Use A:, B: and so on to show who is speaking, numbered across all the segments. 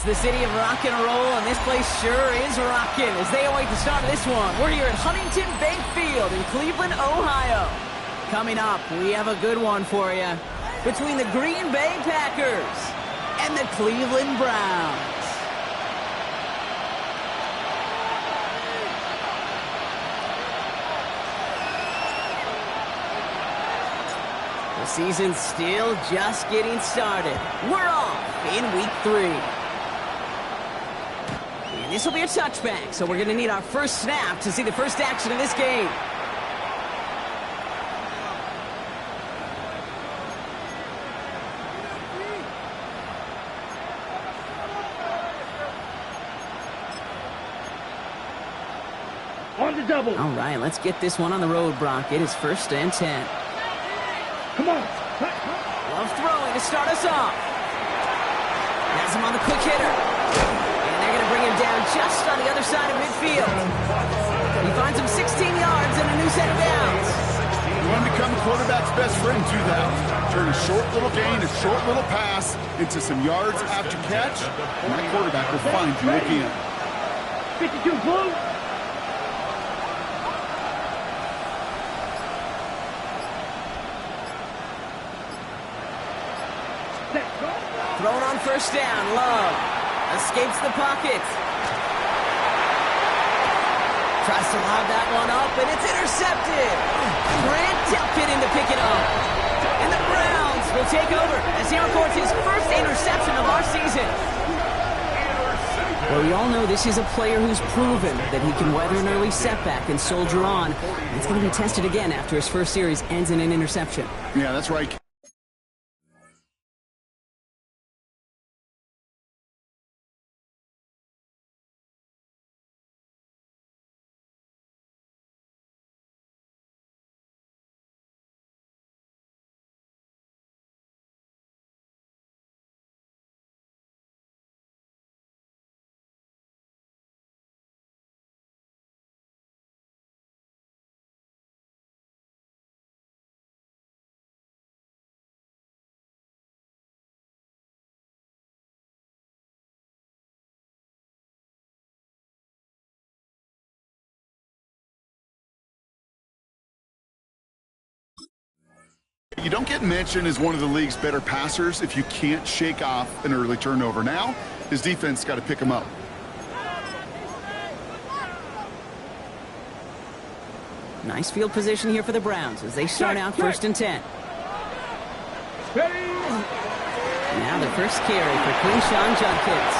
A: the city of rock and roll, and this place sure is rocking as they await the start of this one. We're here at Huntington Bank Field in Cleveland, Ohio. Coming up, we have a good one for you between the Green Bay Packers and the Cleveland Browns. The season's still just getting started. We're off in week 3. And this will be a touchback, so we're going to need our first snap to see the first action of this game.
B: On the double.
A: All right, let's get this one on the road, Brock. It is 1st and 10.
B: Come on.
A: Love throwing to start us off. Has him on the quick hitter. And they're going to bring him down just on the other side of midfield. He finds him 16 yards and a new set of downs.
C: You want to become the quarterback's best friend, do that. Turn a short little gain, a short little pass into some yards after catch, and that quarterback will find you again.
B: 52 blue.
A: Thrown on 1st down. Love escapes the pocket. Tries to lob that one up, and it's intercepted. Grant Delpit in to pick it up. And the Browns will take over as he records his first interception of our season. Well, we all know this is a player who's proven that he can weather an early setback and soldier on. It's going to be tested again after his first series ends in an interception.
C: Yeah, that's right. You don't get mentioned as one of the league's better passers if you can't shake off an early turnover. Now, his defense got to pick him up.
A: Nice field position here for the Browns as they start out 1st and 10. Now the first carry for Quinshawn Judkins.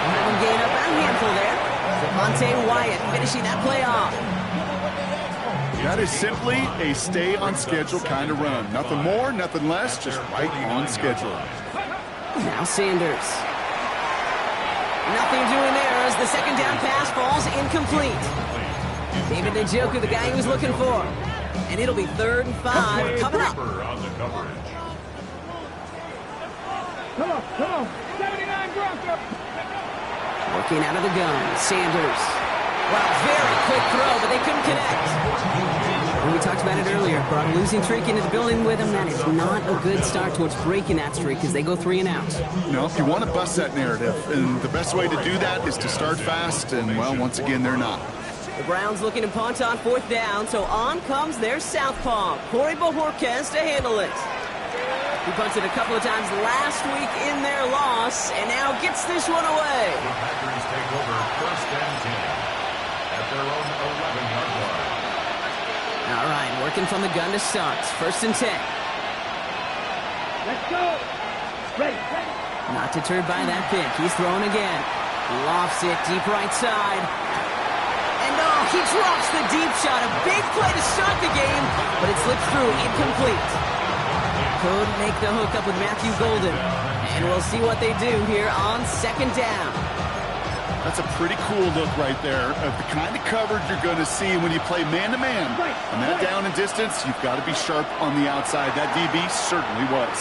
A: We'll have him gain up a handful there. Devontae Wyatt finishing that play off.
C: That is simply a stay-on-schedule kind of run. Nothing more, nothing less, just right on schedule.
A: Now Sanders. Nothing doing there as the second down pass falls incomplete. David Njoku, the guy he was looking for. And it'll be 3rd and 5 coming up.
B: Come on. 79 Bronco.
A: Working out of the gun, Sanders. Wow, very quick throw, but they couldn't connect. And we talked about it earlier. Brought a losing streak into the building with him. That is not a good start towards breaking that streak as they go 3 and out.
C: No, if you want to bust that narrative, and the best way to do that is to start fast, and, well, once again, they're not.
A: The Browns looking to punt on 4th down, so on comes their southpaw, Corey Bojorquez, to handle it. He punted a couple of times last week in their loss, and now gets this one away.
D: The Packers take over 1st and 10 at their own 11-yard line.
A: All right, working from the gun to start. 1st and 10.
B: Let's go. Ready.
A: Not deterred by that pick. He's throwing again. Lofts it deep right side. And he drops the deep shot. A big play to start the game, but it slips through incomplete. Couldn't make the hook up with Matthew Golden. And we'll see what they do here on 2nd down.
C: That's a pretty cool look right there of the kind of coverage you're going to see when you play man-to-man. On that down and distance, you've got to be sharp on the outside. That DB certainly was.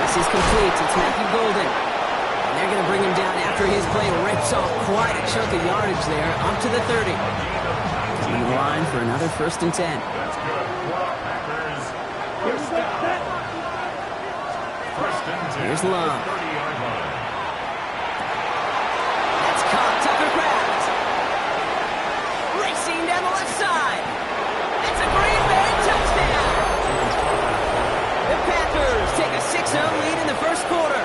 A: This is complete. It's Matthew Golden. And they're going to bring him down after his play rips off quite a chunk of yardage there, up to the 30. Coming to the line for another 1st and 10.
D: First and 10
A: Here's
D: at the
A: Love.
D: 30-yard line.
A: That's caught. Tucker Kraft. Racing down the left side. It's a Green Bay touchdown. The Packers take a 6-0 lead in the first quarter.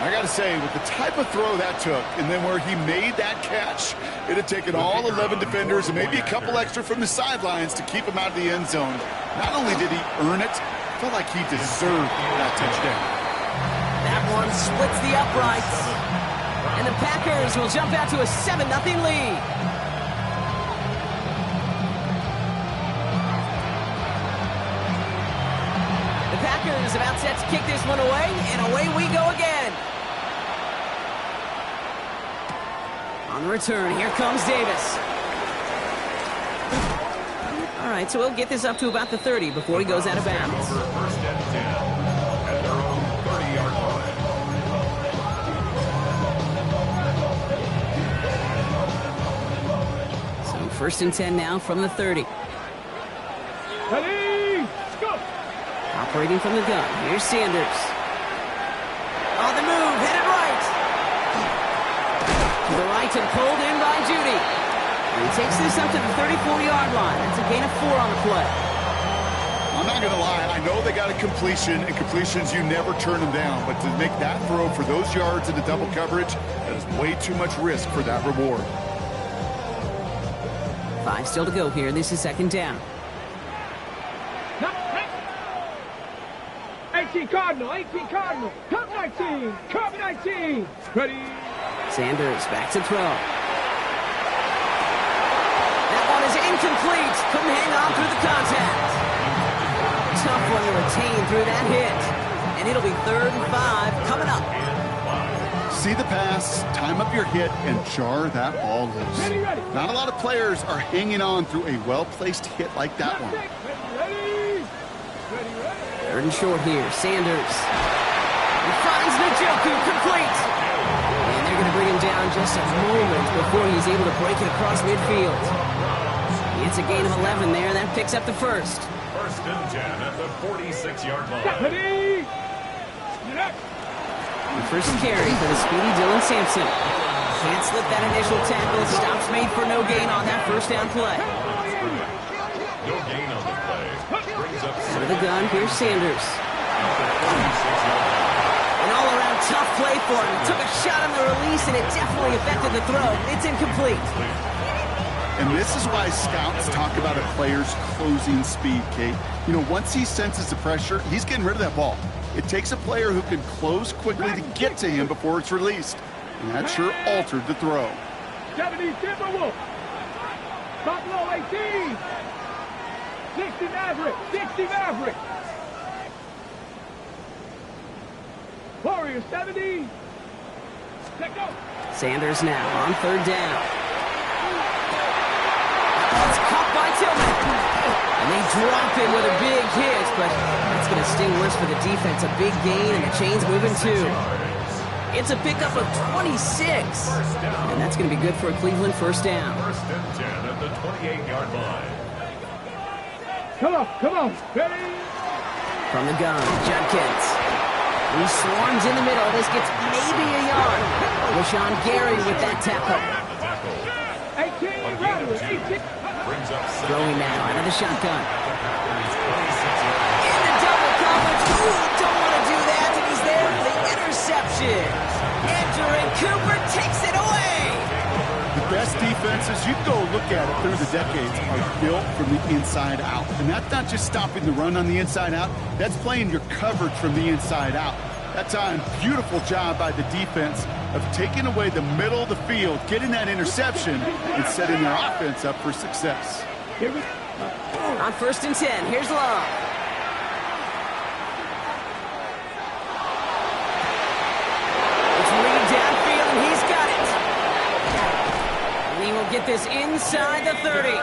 C: I got to say, with the type of throw that took, and then where he made that catch, it had taken all 11 defenders and maybe a couple extra from the sidelines to keep him out of the end zone. Not only did he earn it, I felt like he deserved that touchdown.
A: That one splits the uprights. And the Packers will jump out to a 7-0 lead. The Packers about set to kick this one away, and away we go again. On the return, here comes Davis. All right, so we'll get this up to about the 30 before he goes out of bounds.
D: Over first and 10 at their own 30-yard line.
A: So first and 10 now from the 30.
B: Ready, go.
A: Operating from the gun, here's Sanders. On the move, headed right. To the right and pulled in by Judy. And he takes this up to the 34-yard line. That's a gain of 4 on the play.
C: I'm not going to lie. I know they got a completion, and completions, you never turn them down. But to make that throw for those yards into double coverage, that is way too much risk for that reward.
A: 5 still to go here. This is second down.
B: 18 Cardinal, 18 Cardinal. Cup 19, Cup 19. Ready.
A: Sanders back to throw. That one is incomplete. Couldn't hang on through the contact. Tough one to retain through that hit. And it'll be 3rd and 5 coming up.
C: See the pass, time up your hit, and jar that ball loose.
B: Ready.
C: Not a lot of players are hanging on through a well-placed hit like that one.
B: Ready.
A: 3rd and short here. Sanders. He finds Njoku complete. And they're going to bring him down just a moment before he's able to break it across midfield. It's a gain of 11 there. That picks up the first.
D: First and 10 at the 46-yard line.
B: Ready.
A: The first carry for the speedy Dylan Sampson. Can't slip that initial tackle. Stops made for no gain on that first down play.
D: No gain on the play. Brings up
A: Out of the gun, here's Sanders.
D: 46-yard line.
A: An all-around tough play for him. Took a shot on the release, and it definitely affected the throw. It's incomplete.
C: And this is why scouts talk about a player's closing speed, Kate. You know, once he senses the pressure, he's getting rid of that ball. It takes a player who can close quickly to get to him before it's released. And that sure altered the throw.
B: 70 Timberwolves. Buffalo 18. 60 Maverick. 60 Maverick. Warriors 70. Let go.
A: Sanders now on 3rd down. It's caught by Tillman. And they drop him with a big hit, but that's going to sting worse for the defense. A big gain, and the chain's moving too. It's a pickup of 26. And that's going to be good for a Cleveland first down.
D: First and 10 at the 28-yard line.
B: Come on. Ready.
A: From the gun, Judkins. He swarms in the middle. This gets maybe a yard. LaShawn Gary with that tackle.
B: 18 Riley. 18.
D: Brings up
A: Throwing now out of the shotgun.
D: 26-yard
A: In the double coverage. Ooh, don't want to do that. And he's there for the interception. Andrew Cooper takes it away.
C: The best defenses, you can go look at it through the decades, are built from the inside out. And that's not just stopping the run on the inside out. That's playing your coverage from the inside out. That time, beautiful job by the defense of taking away the middle of the field, getting that interception, and setting their offense up for success.
A: On 1st and 10, here's Love. It's Reed downfield, and he's got it. And he will get this inside the 30.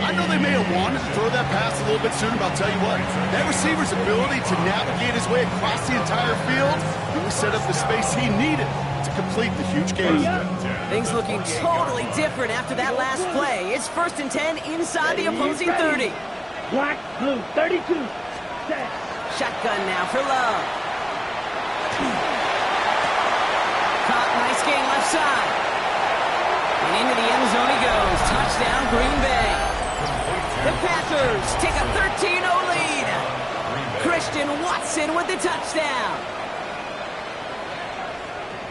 C: I know they may have wanted to throw that pass a little bit sooner, but I'll tell you what, that receiver's ability to navigate his way across the entire field really set up the space he needed to complete the huge gain.
A: Things looking totally different after that last play. It's 1st and 10 inside the opposing 30.
B: Black, blue, 32. Set.
A: Shotgun now for Love. Caught, nice gain left side. And into the end zone he goes. Touchdown, Green Bay. The Packers take a 13-0 lead. Christian Watson with the touchdown.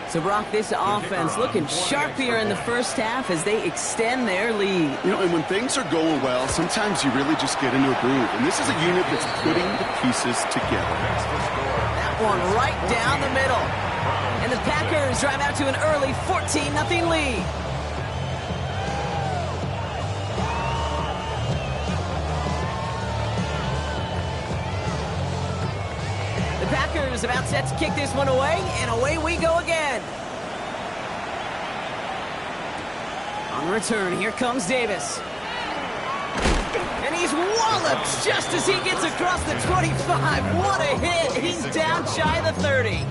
A: So, Brock, this offense looking sharp here in the first half as they extend their lead.
C: You know, and when things are going well, sometimes you really just get into a groove. And this is a unit that's putting the pieces together.
A: That one right down the middle. And the Packers drive out to an early 14-0 lead. The Packers about set to kick this one away, and away we go again. On the return, here comes Davis. And he's walloped just as he gets across the 25. What a hit. He's down shy of the 30.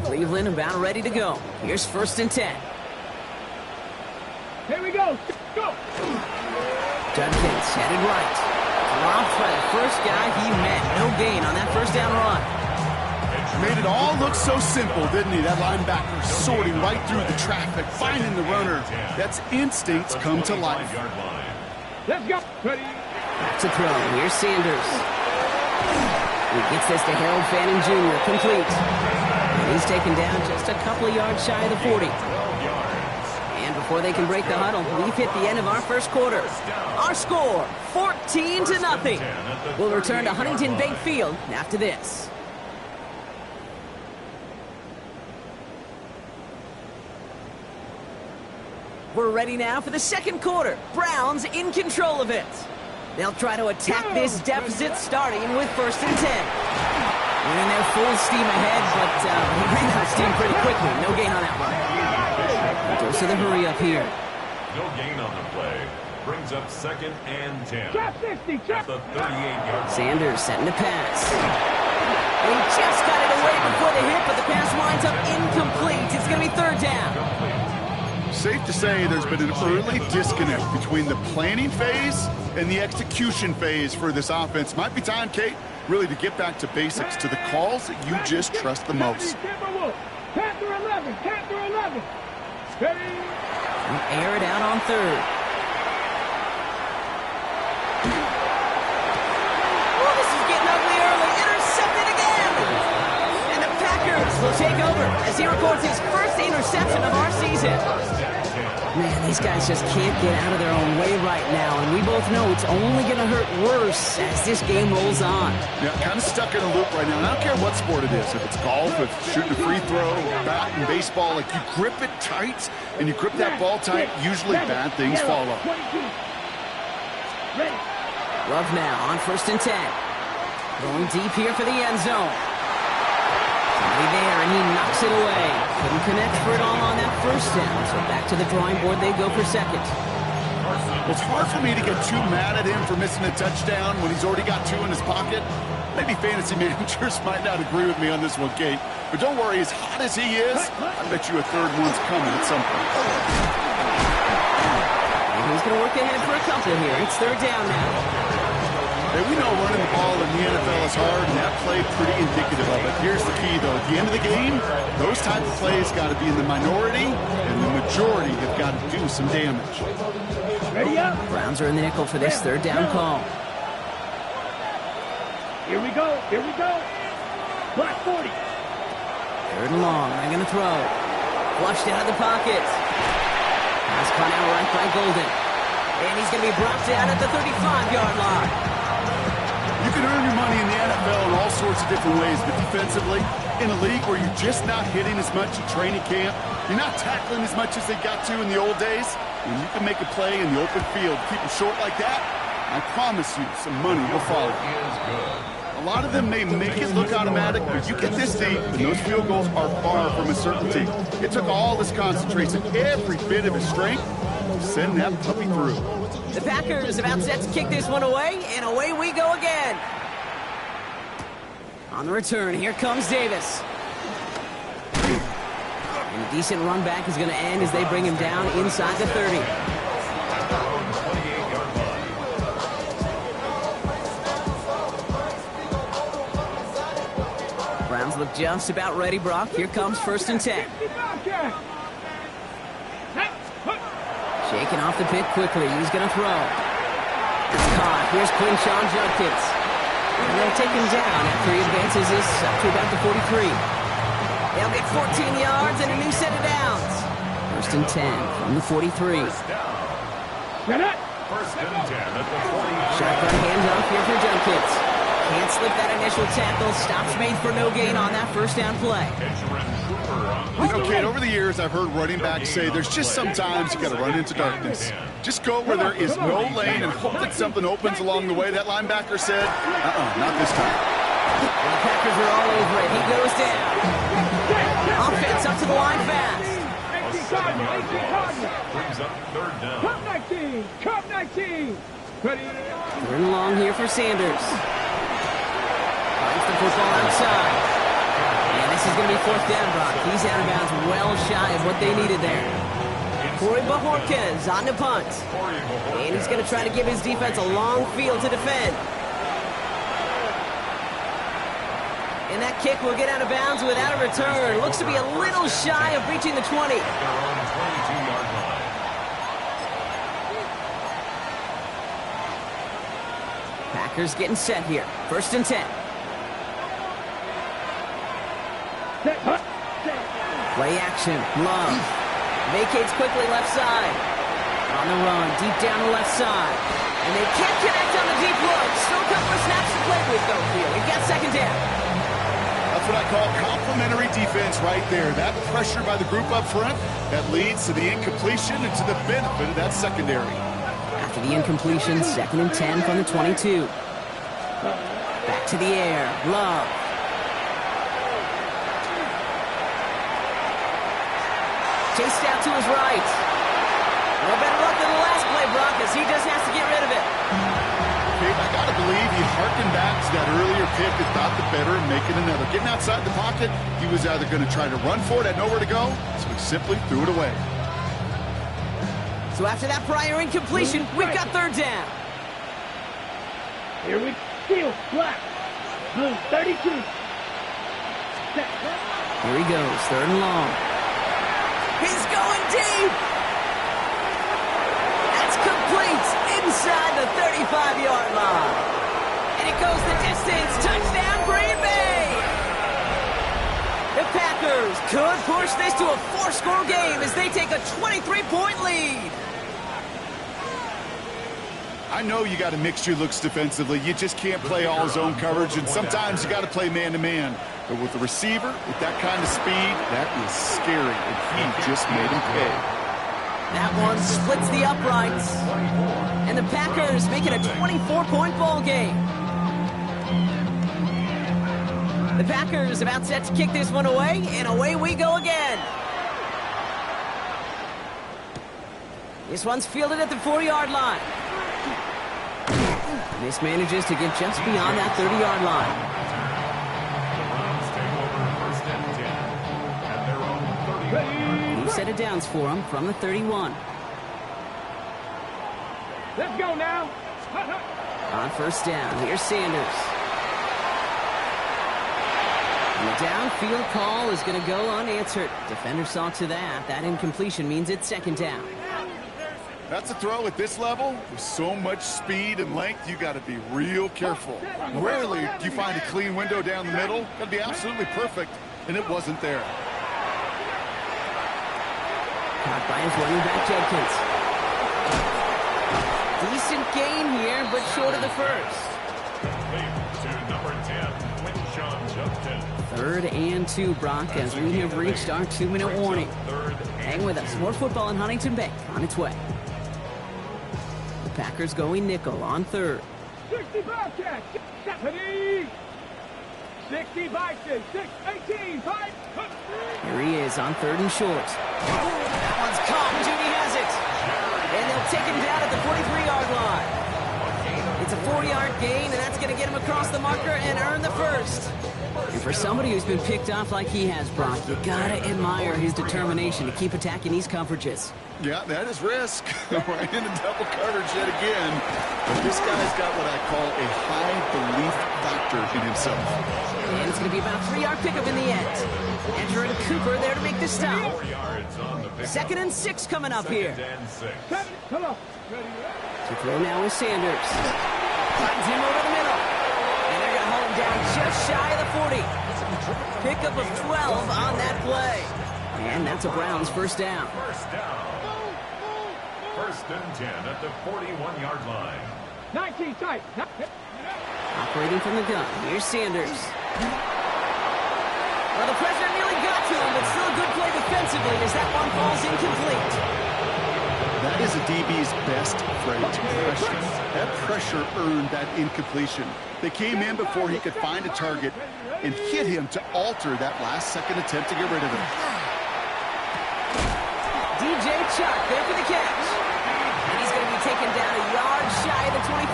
A: Cleveland about ready to go. Here's 1st and 10.
B: Here we go. Go.
A: Judkins headed right. Dropped by the first guy he met. No gain on that first down run.
C: Made it all look so simple, didn't he? That linebacker sorting right through the traffic, finding the runner. That's instincts come to life.
B: Let's go. Ready.
A: Back to throw. Here's Sanders. He gets this to Harold Fanning Jr. Complete. And he's taken down just a couple of yards shy of the 40. And before they can break the huddle, we've hit the end of our first quarter. Our score, 14-0. We'll return to Huntington Bank Field after this. We're ready now for the second quarter. Browns in control of it. They'll try to attack this deficit starting with 1st and 10. Running their full steam ahead, but he ran out of steam pretty quickly. No gain on that one. Goes to the hurry up here.
D: No gain on the play. Brings up 2nd and 10.
B: Trap 60. Trap.
D: The 38-yard line.
A: Sanders setting to pass. And he just got it away before the hit, but the pass winds up incomplete. It's going to be 3rd down.
C: Safe to say there's been an early disconnect between the planning phase and the execution phase for this offense. Might be time, Kate, really to get back to basics, to the calls that you just trust the most.
B: Panther 11. Panther 11. Ready.
A: Air it out on 3rd. Oh, this is getting ugly early. Intercepted again. And the Packers will take over as he records his first interception of our season. Man, these guys just can't get out of their own way right now, and we both know it's only going to hurt worse as this game rolls on.
C: Yeah, kind of stuck in a loop right now. And I don't care what sport it is. If it's golf, if shooting a free throw, bat and baseball, like you grip it tight and you grip that ball tight, usually bad things follow.
A: Love now on 1st and 10. Going deep here for the end zone. Somebody there, and he knocks it away. Couldn't connect for it all on that first down, so back to the drawing board they go for 2nd.
C: It's hard for me to get too mad at him for missing a touchdown when he's already got 2 in his pocket. Maybe fantasy managers might not agree with me on this one, Kate. But don't worry, as hot as he is, I bet you a 3rd one's coming at some point.
A: And he's going to work ahead for a couple here. It's 3rd down now.
C: Hey, we know running the ball in the NFL is hard, and that play pretty indicative of it. Here's the key, though. At the end of the game, those type of plays got to be in the minority, and the majority have got to do some damage.
B: Ready up.
A: Browns are in the nickel for this 3rd down call.
B: Here we go. Here we go. Black 40.
A: 3rd and long. They're going to throw. Flushed out of the pocket. Pass caught out right by Golden. And he's going to be brought down at the 35-yard line.
C: You can earn your money in the NFL in all sorts of different ways, but defensively, in a league where you're just not hitting as much at training camp, you're not tackling as much as they got to in the old days, when you can make a play in the open field, keep them short like that, I promise you some money will follow. A lot of them may make it look automatic, but you get this deep, and those field goals are far from a certainty. It took all his concentration, every bit of his strength, to send that puppy through.
A: The Packers about set to kick this one away, and away we go again. On the return, here comes Davis. And a decent run back is going to end as they bring him down inside the 30. look just about ready, Brock. Here comes 1st and 10. Shaking off the pick quickly. He's going to throw. It's caught. Here's Quinshawn Judkins. And they'll take him down after he advances this up to about the 43. They'll get 14 yards and a new set of downs. 1st and 10 from the 43.
B: Get it!
D: 1st and 10 at the 40.
A: Shotgun handoff here for Judkins. Can't slip that initial tackle. Stops made for no gain on that 1st down play.
C: You know, Kate, over the years, I've heard running backs say there's just sometimes you got to run into darkness. Just go where there is no lane and hope that something opens along the way. That linebacker said, not this time.
A: The Packers are all over it. He goes down. Offense up to the line fast.
B: 18
D: Brings up 3rd down.
B: Cup 19! Cup 19! Ready?
A: 3rd and long here for Sanders. Finds the football outside. And this is going to be 4th down, Brock. He's out of bounds well shy of what they needed there. Corey Bajorquez on the punt. And he's going to try to give his defense a long field to defend. And that kick will get out of bounds without a return. Looks to be a little shy of reaching the 20.
D: Their own 22-yard line.
A: Packers getting set here. 1st and 10. Play action. Love. Vacates quickly left side. On the run. Deep down the left side. And they can't connect on the deep look. Still a couple of snaps to play with, though, here. We've got 2nd down.
C: That's what I call complementary defense right there. That pressure by the group up front, that leads to the incompletion and to the benefit of that secondary.
A: After the incompletion, 2nd and 10 from the 22. Back to the air. Love. Chased out to his right. No better luck than the last play, Brock, as he just has to get rid of it.
C: I got to believe he harkened back to that earlier pick and thought the better and making another. Getting outside the pocket, he was either going to try to run for it, had nowhere to go, so he simply threw it away.
A: So after that prior incompletion, we've got 3rd down.
B: Here we go. Black. Blue 32.
A: Here he goes, 3rd and long. He's going deep. That's complete inside the 35-yard line. And it goes the distance. Touchdown, Green Bay. The Packers could push this to a 4-score game as they take a 23-point lead.
C: I know you got a mixture looks defensively. You just can't play all zone coverage, and sometimes you got to play man-to-man. But with the receiver, with that kind of speed, that is scary, and he just made him pay.
A: That one splits the uprights. And the Packers make it a 24-point ball game. The Packers about set to kick this one away, and away we go again. This one's fielded at the 4-yard line. This manages to get just beyond that 30-yard line. New set of downs for him from the 31.
B: Let's go now.
A: On 1st down, here's Sanders. And the downfield call is going to go unanswered. Defender saw to that. That incompletion means it's 2nd down.
C: That's a throw at this level. With so much speed and length, you got to be real careful. Rarely do you find a clean window down the middle. Got to be absolutely perfect, and it wasn't there.
A: Caught by his running back, Judkins. Decent gain here, but short of the 1st.
D: To number 10, Quinshawn Judkins.
A: 3rd and 2, Brock, as we have reached our 2-minute warning. Hang with us. More football in Huntington Bank on its way. The Packers going nickel on 3rd.
B: 65 catch. 70. 60 Vikings. 18. 5.
A: Here he is on 3rd and short. That one's caught. Judy has it. And they'll take him down at the 43-yard line. It's a 4-yard gain, and that's going to get him across the marker and earn the 1st. And for somebody who's been picked off like he has, Brock, you gotta admire his determination to keep attacking these coverages.
C: Yeah, that is risk. Right into double coverage yet again. But this guy's got what I call a high belief factor in himself.
A: And it's going to be about a 3-yard pickup in the end. Andrew and Cooper there to make the stop. 2nd and 6 coming up here.
B: Come on.
A: To throw now is Sanders. Finds him over the middle. And they're going to hold him down just shy of the 40. Pickup of 12 on that play. And that's a Browns first down.
D: First and 10 at the 41-yard line.
B: 19 tight.
A: Operating from the gun. Here's Sanders. Well, the pressure nearly got to him, but still a good play defensively as that one falls incomplete.
C: That is a DB's best trait, pressure. That pressure earned that incompletion. They came in before he could find a target and hit him to alter that last-second attempt to get rid of him.
A: DJ Chuck there for the catch. And he's going to be taken down a yard shy of the 25.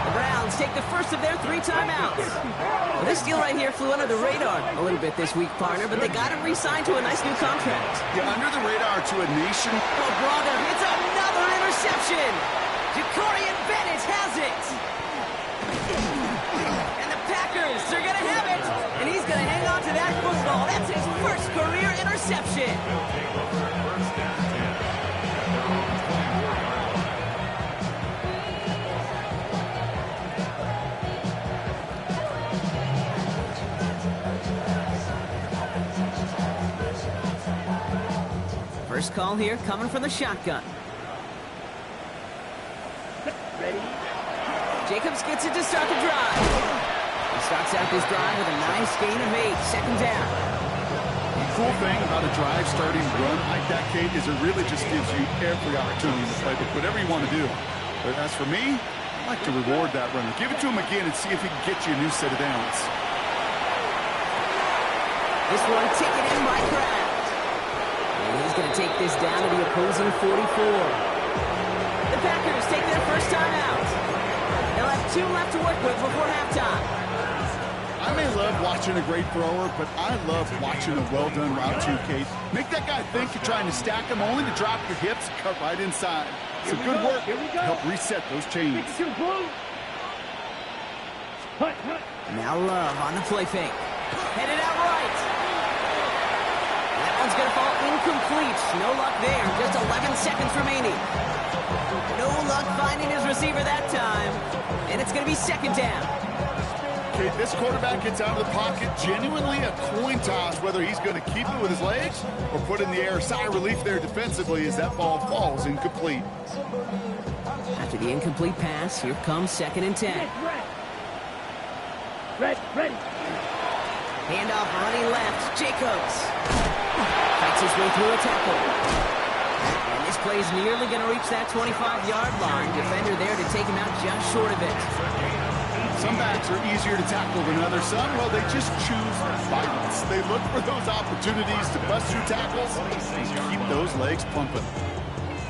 A: The Browns take the first of their 3 timeouts. Well, this deal right here flew under the radar a little bit this week, partner, but they got him re-signed to a nice new contract.
C: Yeah, under the radar to a nation.
A: Oh, brother, it's another interception. Jacorian Bennett has it. And the Packers are going to have it. And he's going to hang on to that football. That's his first career interception. First call here coming from the shotgun.
B: Ready?
A: Jacobs gets it to start the drive. He starts out this drive with a nice gain of 8, 2nd down.
C: The cool thing about a drive starting run like that, Kate, is it really just gives you every opportunity to play whatever you want to do. But as for me, I like to reward that runner. Give it to him again and see if he can get you a new set of downs.
A: This one taken in by Kraft. And he's going to take this down to the opposing 44. The Packers take their first time out. They'll have 2 left to work with before halftime.
C: I may love watching a great thrower, but I love watching a well-done route too, Kate. Make that guy think you're trying to stack him, only to drop your hips, cut right inside. It's a good work to help reset those chains.
A: Now Love on the play fake. Headed out right. That one's going to fall incomplete. No luck there. Just 11 seconds remaining. No luck finding his receiver that time. And it's going to be 2nd down.
C: Okay, this quarterback gets out of the pocket, genuinely a coin toss whether he's going to keep it with his legs or put in the air. Sigh of relief there defensively as that ball falls incomplete.
A: After the incomplete pass, here comes 2nd and 10.
B: Ready.
A: Handoff running left, Jacobs. Fights his way through a tackle. And this play is nearly going to reach that 25-yard line. Defender there to take him out just short of it.
C: Some backs are easier to tackle than others. Some, well, they just choose violence. They look for those opportunities to bust through tackles and keep those legs pumping.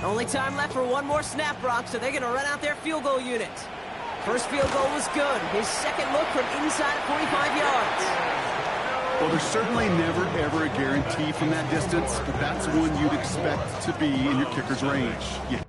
A: Only time left for one more snap, Brock, so they're going to run out their field goal unit. First field goal was good. His second look from inside 45 yards.
C: Well, there's certainly never, ever a guarantee from that distance, but that's one you'd expect to be in your kicker's range. Yeah.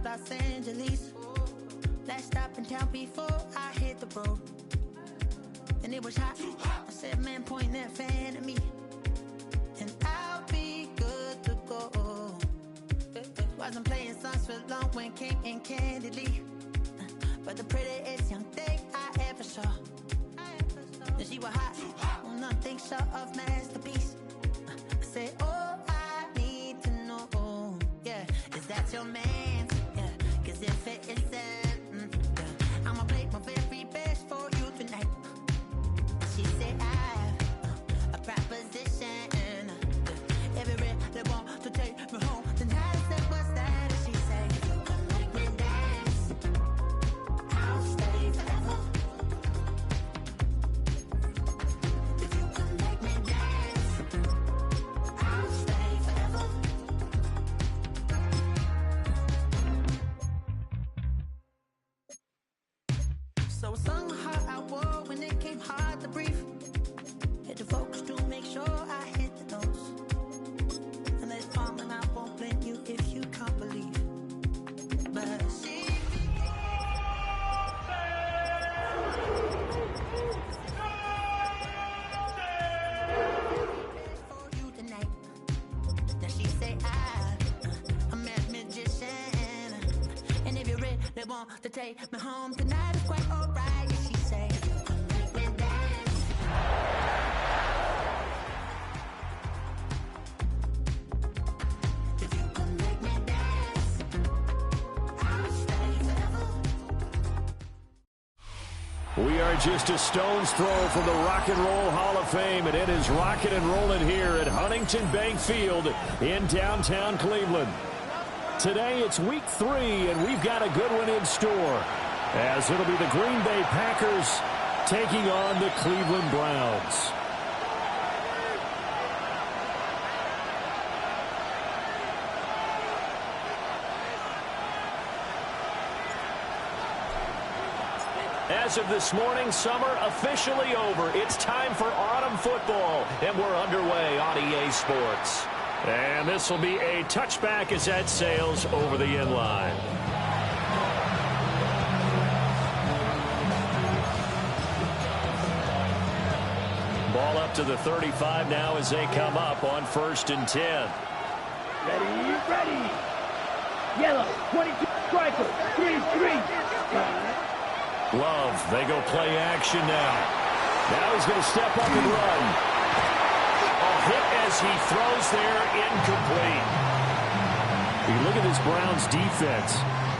E: Los Angeles. Last stop in town before I hit the road. And it was hot. I said, man, point that fan at me. And I'll be good to go. Wasn't playing songs for long when came in candidly. But the prettiest young thing I ever saw. And she was hot. Oh, nothing short of masterpiece. I said, oh, I need to know. Yeah, is that your man? If it isn't, I'ma play my very best for you tonight. She said, want to take me home tonight. It's quite alright. Yeah, she say, you can make me dance. If you can make me dance, I'll stay forever.
F: We are just a stone's throw from the Rock and Roll Hall of Fame, and it is rocking and rolling here at Huntington Bank Field in downtown Cleveland. Today it's week 3, and we've got a good one in store, as it'll be the Green Bay Packers taking on the Cleveland Browns. As of this morning, summer officially over. It's time for autumn football, and we're underway on EA Sports. And this will be a touchback as that sails over the end line. Ball up to the 35 now as they come up on 1st and 10.
B: Ready. Yellow, 22 striker, 3-3.
F: Love, they go play action now. Now he's going to step up and run. A hit as he throws there, incomplete. You look at this Browns defense,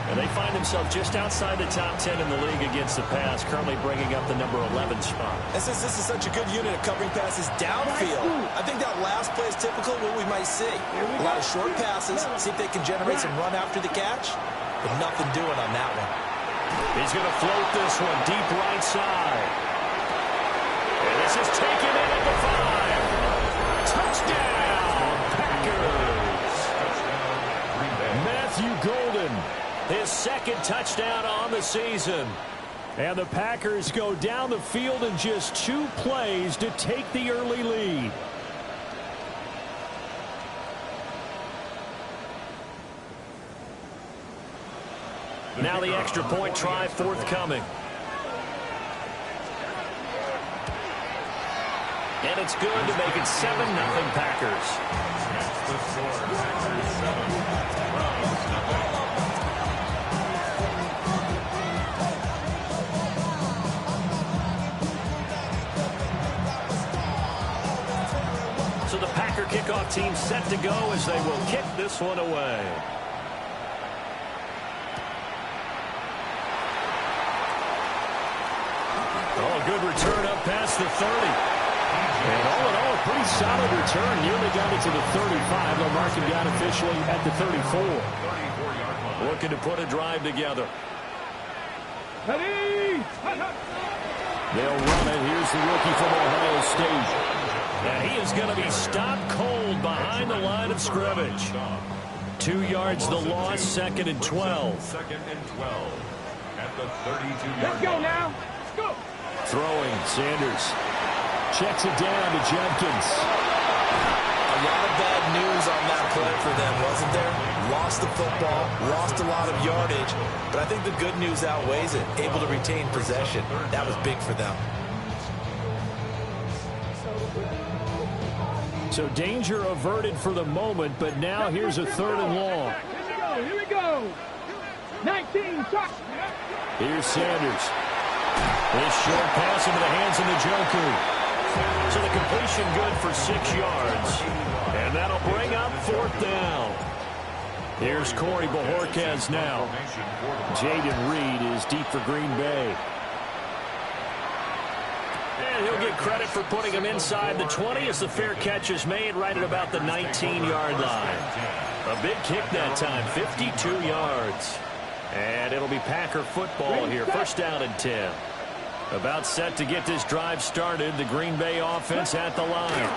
F: and they find themselves just outside the top 10 in the league against the pass, currently bringing up the number 11 spot.
G: And since this is such a good unit of covering passes downfield, I think that last play is typical of what we might see. A lot of short passes, see if they can generate some run after the catch, but nothing doing on that one.
F: He's going to float this one deep right side. And this is taken in at the 5. Touchdown, Packers. Matthew Golden, his second touchdown on the season. And the Packers go down the field in just 2 plays to take the early lead. Now the extra point try forthcoming. And it's good to make it 7-0 Packers. So the Packer kickoff team set to go as they will kick this one away. Oh, a good return up past the 30. And all in all, a pretty solid return. Nearly got it to the 35. They'll mark him down officially at the 34. Looking to put a drive together.
B: Ready.
F: They'll run it. Here's the rookie from Ohio State. And he is going to be stopped cold behind the line of scrimmage. 2 yards the loss, 2nd and 12.
D: 2nd and 12 at the 32-yard line.
B: Let's go now. Let's go.
F: Throwing, Sanders checks it down to Jenkins.
G: A lot of bad news on that play for them, wasn't there? Lost the football, lost a lot of yardage, but I think the good news outweighs it. Able to retain possession. That was big for them.
F: So danger averted for the moment, but now here's a 3rd and long.
B: Here we go. 19, touch.
F: Here's Sanders. This short pass into the hands of Njoku. So the completion good for 6 yards. And that'll bring up 4th down. Here's Corey Bojorquez now. Jaden Reed is deep for Green Bay. And he'll get credit for putting him inside the 20 as the fair catch is made right at about the 19-yard line. A big kick that time, 52 yards. And it'll be Packer football here, 1st down and 10. About set to get this drive started, the Green Bay offense at the line.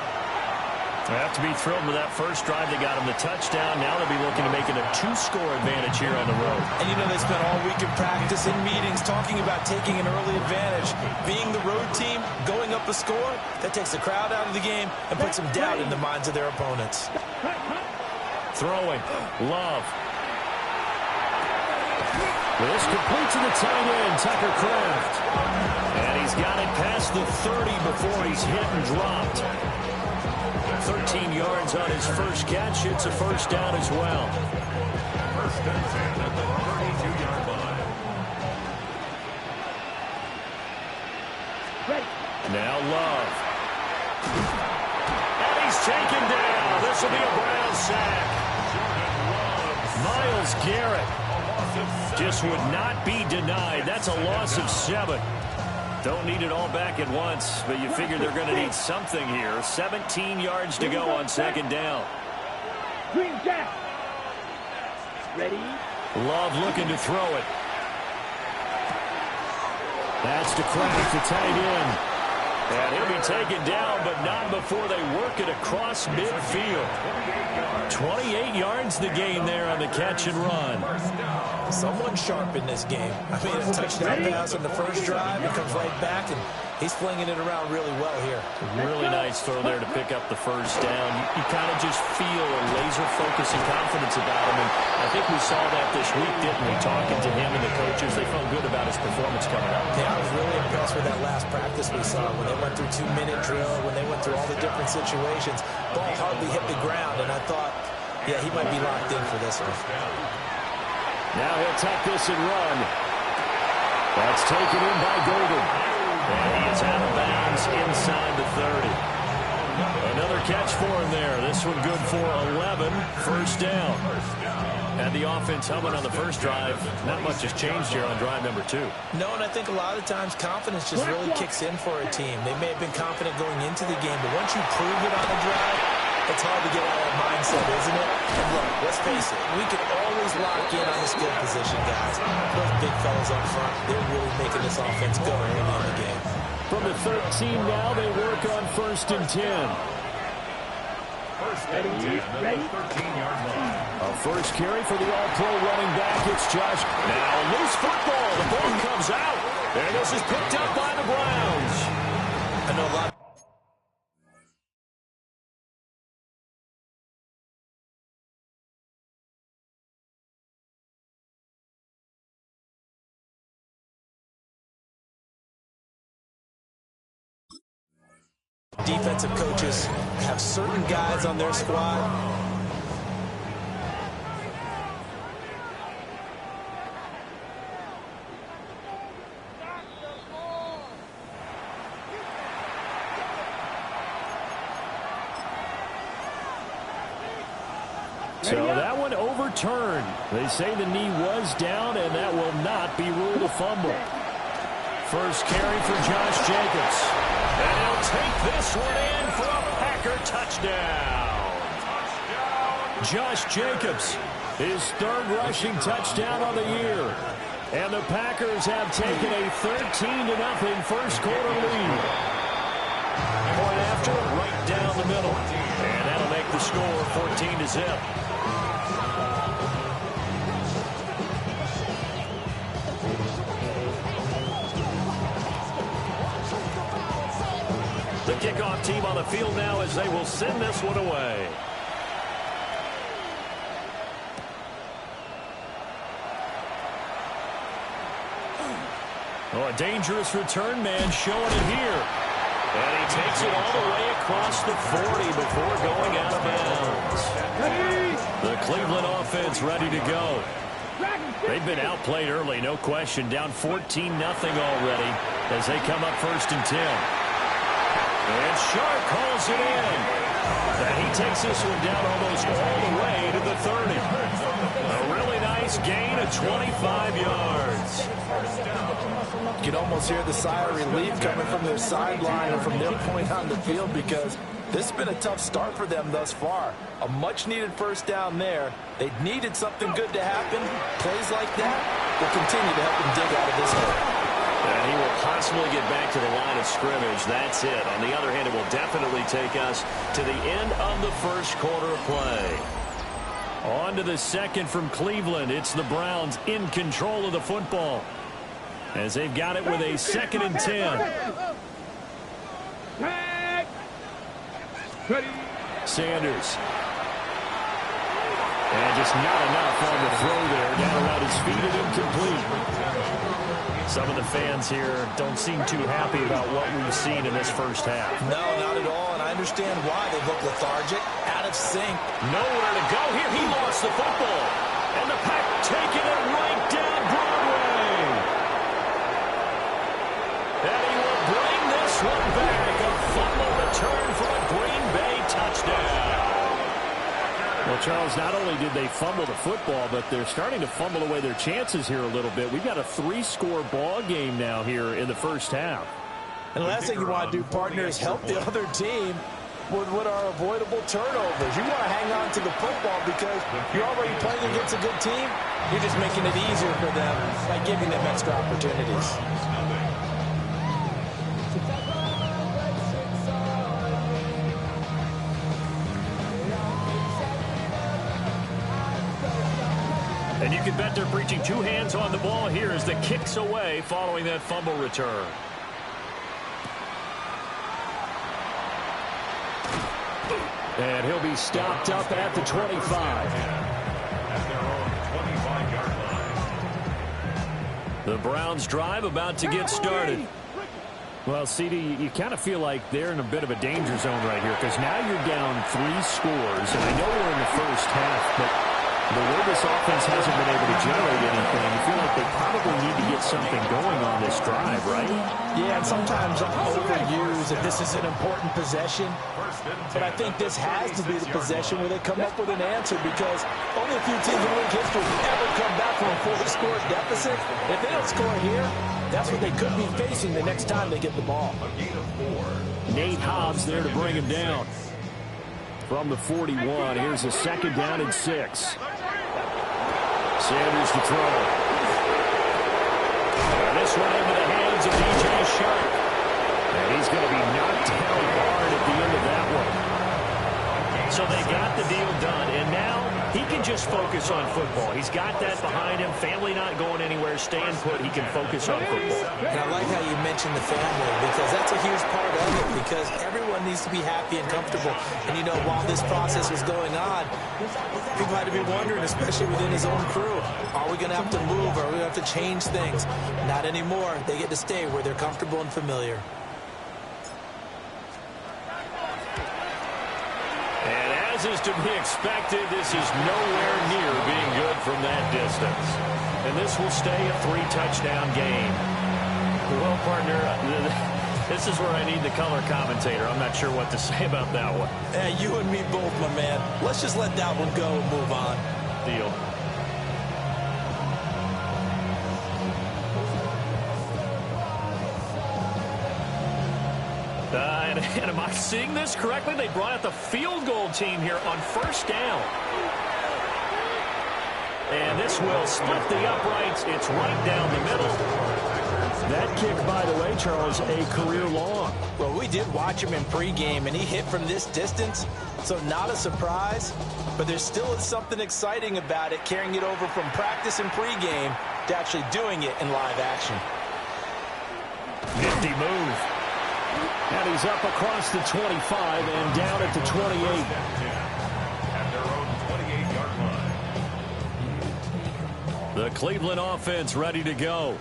F: They have to be thrilled with that first drive. They got him the touchdown. Now they'll be looking to make it a 2-score advantage here on the road.
G: And you know they spent all week in practice and meetings talking about taking an early advantage. Being the road team, going up a score, that takes the crowd out of the game and puts some doubt in the minds of their opponents.
F: Throwing, Love. This complete to the tight end, Tucker Kraft. And he's got it past the 30 before he's hit and dropped. 13 yards on his first catch. It's a 1st down as well.
D: 1st and 10 at the 32-yard line.
F: Now Love. And he's taken down. This will be a Brown sack. Myles Garrett just would not be denied. That's a loss of 7. Don't need it all back at once, but you figure they're going to need something here. 17 yards to go on second down.
B: Green Jack. Ready?
F: Love looking to throw it. That's to Kraft, the tight end. And he'll be taken down, but not before they work it across midfield. 28 yards the gain there on the catch and run.
G: Someone sharp in this game. I mean, a touchdown pass on the first drive. It comes right back, and he's flinging it around really well here.
F: Really nice throw there to pick up the first down. You kind of just feel a laser focus and confidence about him, and I think we saw that this week, didn't we? Talking to him and the coaches, they felt good about his performance coming up.
G: Yeah, I was really impressed with that last practice we saw when they went through 2-minute drill, when they went through all the different situations. Ball hardly hit the ground, and I thought, yeah, he might be locked in for this one.
F: Now he'll tuck this and run. That's taken in by Golden. And he is out of bounds inside the 30. Another catch for him there. This one good for 11. First down. And the offense humming on the first drive. Not much has changed here on drive number 2.
G: No, and I think a lot of times confidence just really kicks in for a team. They may have been confident going into the game, but once you prove it on a drive, it's hard to get out of that mindset, isn't it? And look, let's face it, we can always lock in on the skill position, guys. Those big fellas up front, they're really making this offense go early in the game.
F: From the 13 now, they work on 1st and 10.
D: First and 10 at the 13-yard line.
F: A first carry for the all-pro running back. It's Josh. Now loose football. The ball comes out. And this is picked up by the Browns.
G: I know a lot. Defensive coaches have certain guys on their squad.
F: So that one overturned. They say the knee was down, and that will not be ruled a fumble. First carry for Josh Jacobs. And he'll take this one in for a Packer touchdown. Josh Jacobs, his 3rd rushing touchdown on the year. And the Packers have taken a 13-0 first quarter lead. Point after, right down the middle. And that'll make the score 14-0. The kickoff team on the field now as they will send this one away. Oh, a dangerous return man showing it here. And he takes it all the way across the 40 before going out of bounds. The Cleveland offense ready to go. They've been outplayed early, no question. Down 14-0 already as they come up 1st and 10. And Sharp calls it in. And he takes this one down almost all the way to the 30. A really nice gain of 25 yards.
H: You can almost hear the sigh of relief coming from their sideline or from their point on the field because this has been a tough start for them thus far. A much-needed first down there. They needed something good to happen. Plays like that will continue to help them dig out of this hole.
F: And he will possibly get back to the line of scrimmage. That's it. On the other hand, it will definitely take us to the end of the first quarter of play. On to the second from Cleveland. It's the Browns in control of the football as they've got it with a 2nd and 10. Sanders. And just not enough on the throw there. Down around his feet and incomplete. Some of the fans here don't seem too happy about what we've seen in this first half.
G: No, not at all, and I understand why. They look lethargic, out of sync.
F: Nowhere to go here. He lost the football. And the Pack taking it right down Broadway. And he will bring this one back. Charles, not only did they fumble the football, but they're starting to fumble away their chances here a little bit. We've got a 3-score ball game now here in the first half.
H: And the last thing you want to do, partner, is help the other team with what are avoidable turnovers. You want to hang on to the football because you're already playing against a good team. You're just making it easier for them by giving them extra opportunities.
F: And you can bet they're preaching 2 hands on the ball here as the kick's away following that fumble return. And he'll be stopped up at the 25.
D: At their own 25-yard line.
F: The Browns drive about to get started. Well, CD, you kind of feel like they're in a bit of a danger zone right here because now you're down 3 scores. And I know we're in the first half, but the way this offense hasn't been able to generate anything, you feel like they probably need to get something going on this drive, right?
H: Yeah, and sometimes overuse if this is an important possession. But I think this has to be the possession where they come up with an answer because only a few teams in league history ever come back from a 4-score deficit. If they don't score here, that's what they could be facing the next time they get the ball.
F: Nate Hobbs there to bring him down. From the 41, here's a 2nd down and 6. Sanders to throw. And this one into the hands of DJ Shark. And he's going to be knocked down hard at the end of that one. So they got the deal done, and now he can just focus on football. He's got that behind him. Family not going anywhere, staying put. He can focus on football.
G: And I like how you mentioned the family because that's a huge part of it because everyone needs to be happy and comfortable. And, you know, while this process was going on, people had to be wondering, especially within his own crew, are we going to have to move? Are we going to have to change things? Not anymore. They get to stay where they're comfortable and familiar.
F: As is to be expected, this is nowhere near being good from that distance. And this will stay a 3-touchdown game. Well, partner, this is where I need the color commentator. I'm not sure what to say about that one.
H: Yeah, you and me both, my man. Let's just let that one go and move on.
F: Deal. And am I seeing this correctly? They brought out the field goal team here on 1st down. And this will split the uprights. It's right down the middle. That kick, by the way, Charles, a career long.
H: Well, we did watch him in pregame, and he hit from this distance, so not a surprise. But there still is something exciting about it, carrying it over from practice and pregame to actually doing it in live action.
F: Nifty move. And he's up across the 25 and down at the 28.
D: At their own 28-yard line.
F: The Cleveland offense ready to go.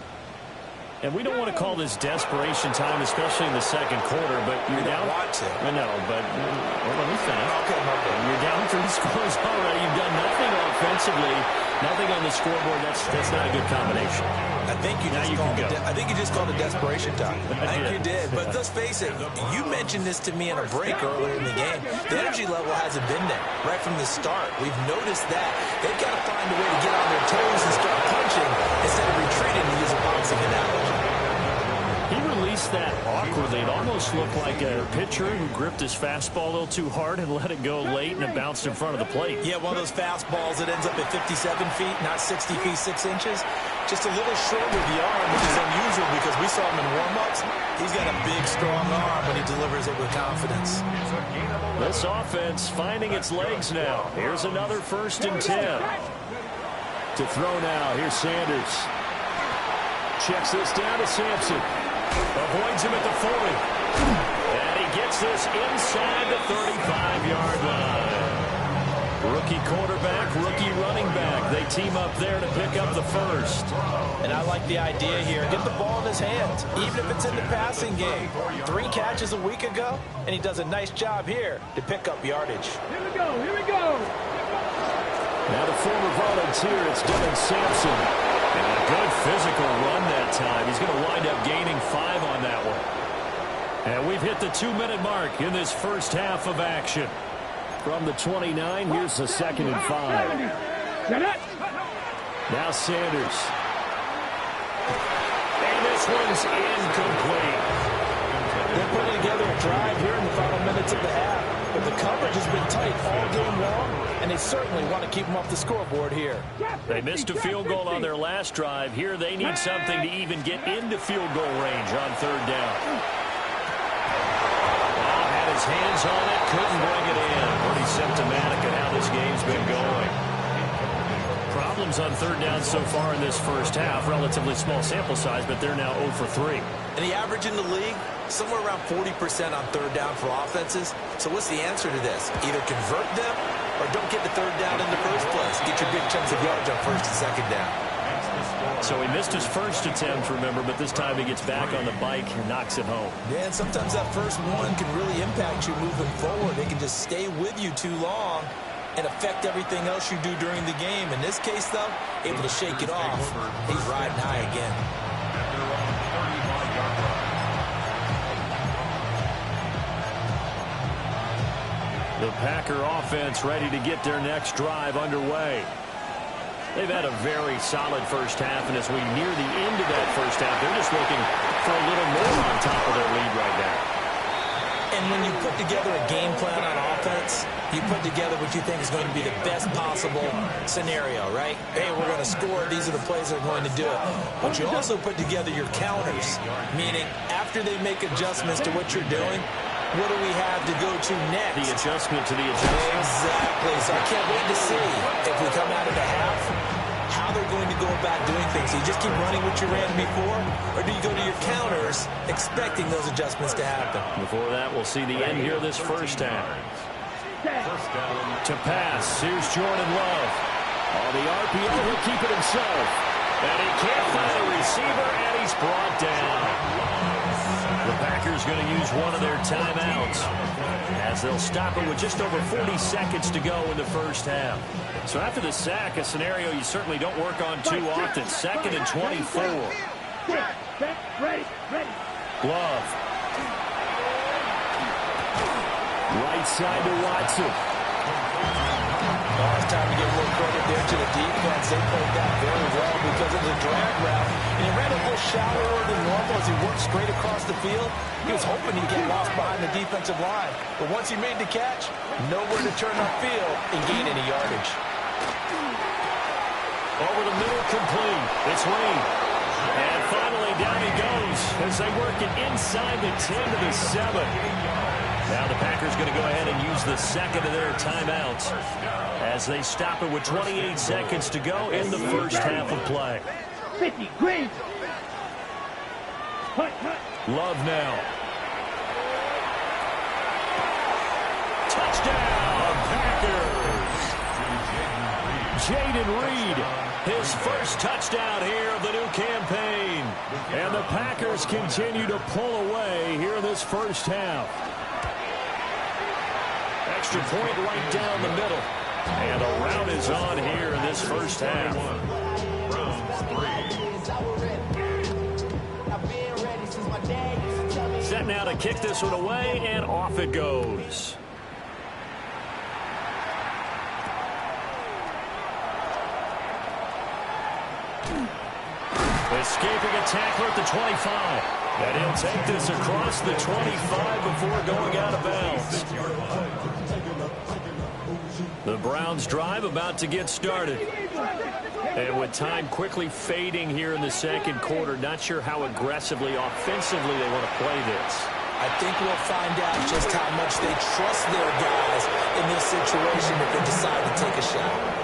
F: And we don't want to call this desperation time, especially in the 2nd quarter, but you're down. I know, but well, let me finish.
H: Okay.
F: You're down 3 scores already. You've done nothing offensively, nothing on the scoreboard. That's not a good combination.
H: I think you just called it desperation time. I think you did. But let's face it, you mentioned this to me in a break earlier in the game. The energy level hasn't been there right from the start. We've noticed that. They've got to find a way to get on their toes and start punching instead of retreating, to use a boxing analogy.
F: He released that awkwardly. It almost looked like a pitcher who gripped his fastball a little too hard and let it go late, and it bounced in front of the plate.
H: Yeah, one of those fastballs that ends up at 57 feet, not 60 feet, 6 inches. Just a little short with the arm, which is unusual because we saw him in warm-ups. He's got a big, strong arm when he delivers it with confidence.
F: This offense finding its legs now. Here's another 1st and 10. To throw now, here's Sanders. Checks this down to Sampson. Avoids him at the 40. And he gets this inside the 35-yard line. Rookie quarterback, rookie running back. They team up there to pick up the 1st.
H: And I like the idea here. Get the ball in his hands, even if it's in the passing game. 3 catches a week ago, and he does a nice job here to pick up yardage.
B: Here we go, here we go.
F: Now the former volunteer, it's Dylan Sampson. And a good physical run that time. He's going to wind up gaining 5 on that one. And we've hit the 2-minute mark in this first half of action. From the 29, here's the 2nd and 5. Now Sanders. And this one's incomplete.
H: They're putting together a drive here in the final minutes of the half. But the coverage has been tight all game long, and they certainly want to keep them off the scoreboard here.
F: They missed a field goal on their last drive. Here they need something to even get into field goal range on 3rd down. Well, had his hands on it, couldn't bring it in. Pretty symptomatic of how this game's been going. Problems on 3rd down so far in this first half. Relatively small sample size, but they're now 0 for 3.
G: And the average in the league, somewhere around 40% on 3rd down for offenses. So what's the answer to this? Either convert them or don't get the 3rd down in the first place. Get your big chunks of yards on 1st and 2nd down.
F: So he missed his first attempt, remember, but this time he gets back on the bike and knocks it home.
G: Yeah, and sometimes that first one can really impact you moving forward. It can just stay with you too long and affect everything else you do during the game. In this case, though, able to shake it off. He's riding high again.
F: The Packer offense ready to get their next drive underway. They've had a very solid first half, and as we near the end of that first half, they're just looking for a little more on top of their lead right now.
G: And when you put together a game plan on offense, you put together what you think is going to be the best possible scenario, right? Hey, we're going to score. These are the plays that are going to do it. But you also put together your counters, meaning after they make adjustments to what you're doing, what do we have to go to next?
F: The adjustment to the adjustment.
G: Exactly. So I can't wait to see if we come out of the half, how they're going to go about doing things. So you just keep running what you ran before, or do you go to your counters expecting those adjustments to happen?
F: Before that, we'll see the end here this first half. To pass, here's Jordan Love. On the RPO, he'll keep it himself. And he can't find a receiver, and he's brought down. The Packers going to use one of their timeouts as they'll stop it with just over 40 seconds to go in the first half. So after the sack, a scenario you certainly don't work on too often. 2nd and 24. Love. Right side to Watson.
H: It's time to give a little credit there to the defense. They played that very well because it was a drag route. And he ran a little shallower than normal as he worked straight across the field. He was hoping he'd get lost behind the defensive line. But once he made the catch, nowhere to turn upfield and gain any yardage.
F: Over the middle, complete. It's Reed. And finally, down he goes as they work it inside the 10 to the 7. Now the Packers going to go ahead and use the second of their timeouts as they stop it with 28 seconds to go in the first half of play.
B: 50, green.
F: Love now. Touchdown, Packers. Jaden Reed, his first touchdown here of the new campaign. And the Packers continue to pull away here in this first half. Extra point right down the middle. And a rout is on here in this first half. Set now to kick this one away, and off it goes. Escaping a tackler at the 25. And he'll take this across the 25 before going out of bounds. The Browns drive about to get started. And with time quickly fading here in the second quarter, not sure how aggressively, offensively they want to play this.
G: I think we'll find out just how much they trust their guys in this situation if they decide to take a shot.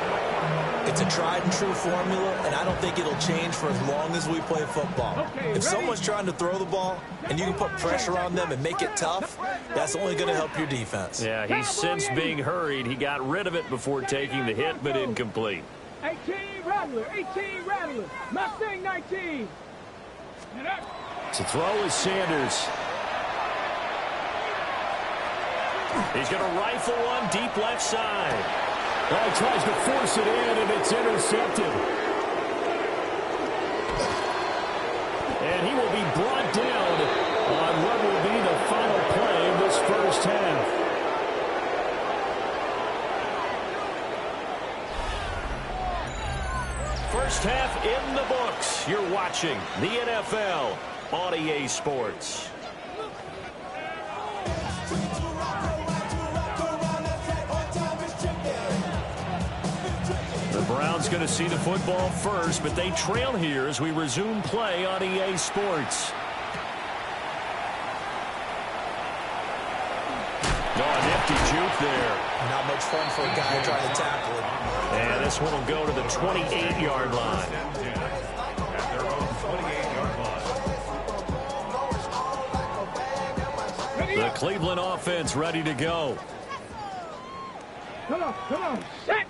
G: It's a tried-and-true formula, and I don't think it'll change for as long as we play football. If someone's trying to throw the ball and you can put pressure on them and make it tough, that's only going to help your defense.
F: Yeah, he's since being hurried. He got rid of it before taking the hit, but incomplete.
B: 18 Rattler, Mustang 19.
F: To throw is Sanders. He's going to rifle one deep left side. Well, he tries to force it in, and it's intercepted. And he will be brought down on what will be the final play of this first half. First half in the books. You're watching the NFL on EA Sports. The Browns going to see the football first, but they trail here as we resume play on EA Sports. Oh, nifty juke there.
G: Not much fun for a guy trying to tackle it.
F: And this one will go to the 28-yard line. The Cleveland offense ready to go.
B: Come on, set.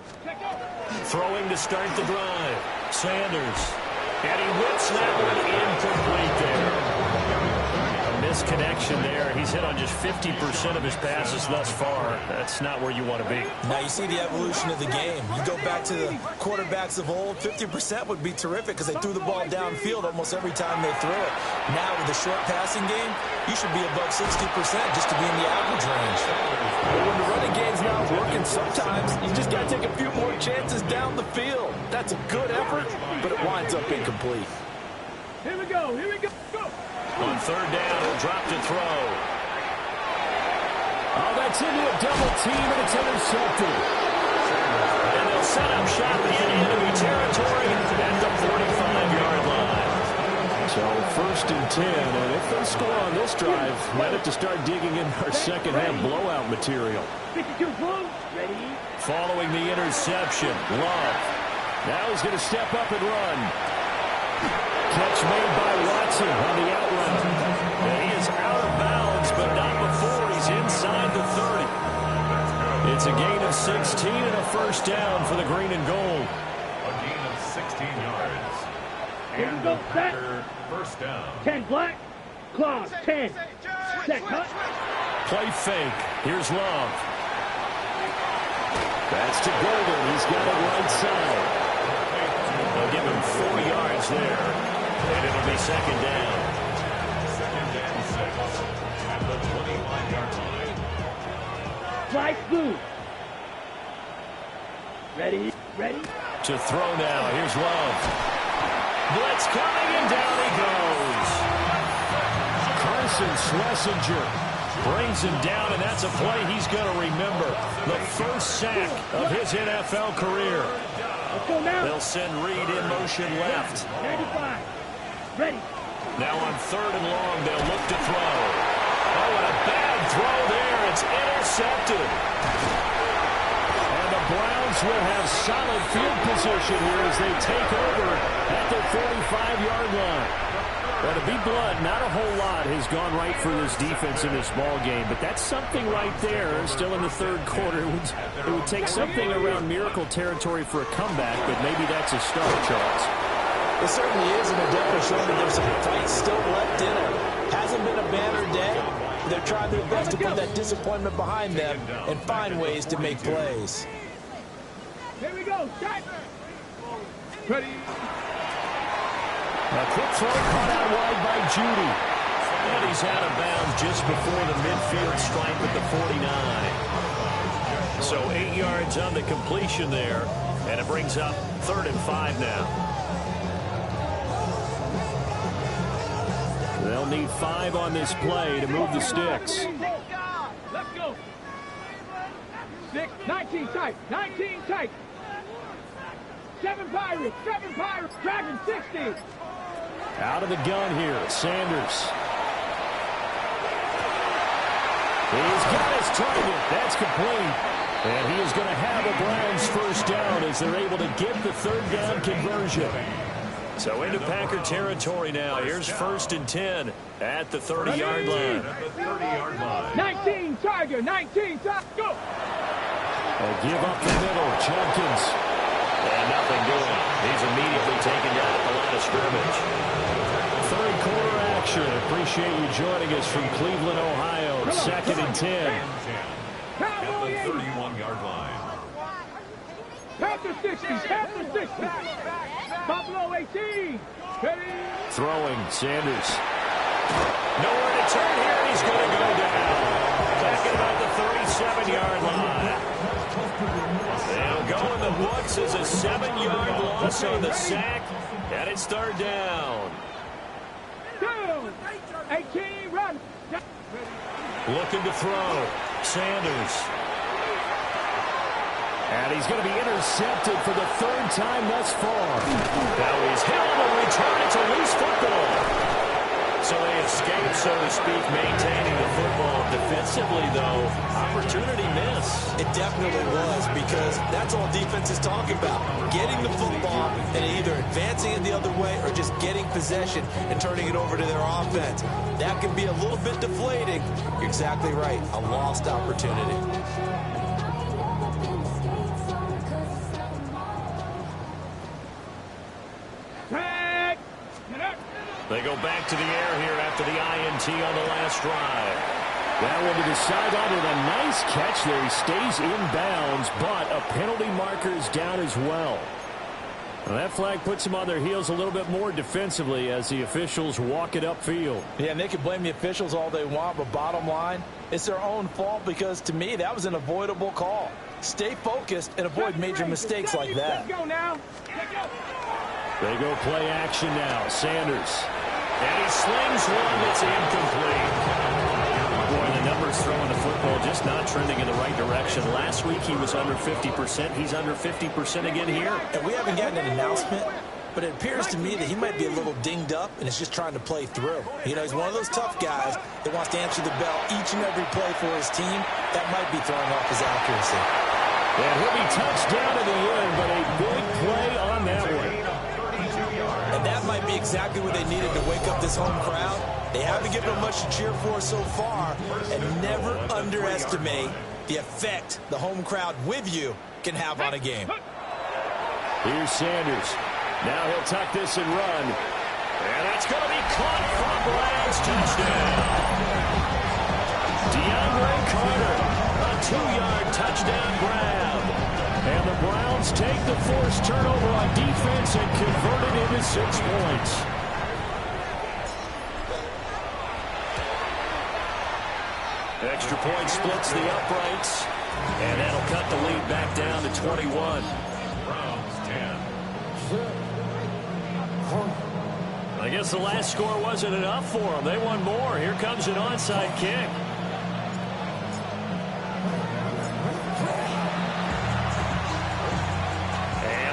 F: Throwing to start the drive. Sanders. And he whips that one incomplete there. A misconnection there. He's hit on just 50% of his passes thus far. That's not where you want to be.
G: Now you see the evolution of the game. You go back to the quarterbacks of old, 50% would be terrific because they threw the ball downfield almost every time they threw it. Now with the short passing game, you should be above 60% just to be in the average range.
H: But when the running game's not working, sometimes you just got to take a few more chances down the field. That's a good effort, but it winds up incomplete.
B: Here we go. Go.
F: On third down, he'll drop to throw.
H: Oh, that's into a double team, and it's intercepted.
F: And they'll set up shop in enemy territory at the 45-yard line.
H: So first and 10, and if they score on this drive, might have to start digging in our second half blowout material.
B: 52 blue. Ready.
F: Following the interception, Love. Now he's going to step up and run. Catch made by Watson on the out route. And he is out of bounds, but not before he's inside the 30. It's a gain of 16 and a first down for the green and gold.
D: A gain of 16 yards.
B: Here we go, set.
D: First down.
B: 10 black. Claws, 10. Set, cut.
F: Play fake. Here's Love. That's to Golden. He's got it right side. They'll give him 4 yards there. And it'll be second down.
D: Second and 6 at the 25-yard line.
B: Fly blue. Ready.
F: To throw now. Here's Love. Blitz coming, and down he goes. Carson Schlesinger brings him down, and that's a play he's going to remember. The first sack of his NFL career.
B: Let's go now.
F: They'll send Reed in motion left.
B: 95. Ready.
F: Now on third and long, they'll look to throw. Oh, and a bad throw there. It's intercepted. And the Browns will have solid field position here as they take over at their 45-yard line. But to be blunt, not a whole lot has gone right for this defense in this ball game, but that's something right there. Still in the third quarter, it would take something around miracle territory for a comeback, but maybe that's a start, Charles.
G: It certainly is, and they're definitely showing that there's some fight still left in it. Hasn't been a banner day. They're trying their best to put that disappointment behind them and find ways to make plays.
B: Here we go. Set. Ready.
F: A quick throw caught out wide by Judy. And he's out of bounds just before the midfield stripe at the 49. So 8 yards on the completion there, and it brings up 3rd and 5 now. They'll need 5 on this play to move the sticks.
B: Let's go. 6, 19 tight, 19 tight. 7 Pirates, Dragon 60.
F: Out of the gun here, Sanders. He's got his target. That's complete. And he is going to have a Browns first down as they're able to get the 3rd down conversion. So into Packer territory now. Here's 1st and 10 at the 30-yard line.
B: 19 Tiger, 19 Tiger, go!
F: They'll give up the middle. Jenkins. And nothing doing. He's immediately taken down at the line of scrimmage. 3rd quarter action. Appreciate you joining us from Cleveland, Ohio. 2nd and 10.
D: At the 31-yard line.
B: Panther 60, Panther 60. Buffalo 18. Ready.
F: Throwing, Sanders. Nowhere to turn here, and he's going to go down. Back at about the 37-yard line. They'll go in the books forces a 7-yard loss on the sack, and it's third down.
B: 18, run.
F: Looking to throw. Sanders. And he's going to be intercepted for the third time thus far. Now he's held and return. It's a loose football. So they escape, so to speak, maintaining the football. Defensively, though, opportunity miss.
G: It definitely was, because that's all defense is talking about. Getting the football and either advancing it the other way or just getting possession and turning it over to their offense. That can be a little bit deflating. You're exactly right. A lost opportunity.
F: They go back to the air here after the INT on the last drive.
I: That one to the sideline with a nice catch there. He stays in bounds, but a penalty marker is down as well. Well, that flag puts them on their heels a little bit more defensively as the officials walk it upfield.
H: Yeah, and they can blame the officials all they want, but bottom line, it's their own fault, because to me, that was an avoidable call. Stay focused and avoid major mistakes like that.
B: Let's go now.
I: They go play action now. Sanders.
F: And he slings one that's incomplete. Boy, the numbers throwing the football just not trending in the right direction. Last week he was under 50%. He's under 50% again here.
G: And we haven't gotten an announcement, but it appears to me that he might be a little dinged up and is just trying to play through. You know, he's one of those tough guys that wants to answer the bell each and every play for his team. That might be throwing off his accuracy.
I: And he'll be touched down in the end, but a big play on that one.
G: And that might be exactly what they needed to wake up this home crowd. They haven't given them much to cheer for so far, and never underestimate the effect the home crowd with you can have on a game.
I: Here's Sanders. Now he'll tuck this and run.
F: And that's going to be caught from Browns. Touchdown. DeAndre Carter, a 2-yard touchdown grab. And the Browns take the forced turnover on defense and convert it into 6 points. Extra point splits the uprights. And that'll cut the lead back down to 21.
D: Browns 10.
F: I guess the last score wasn't enough for them. They won more. Here comes an onside kick.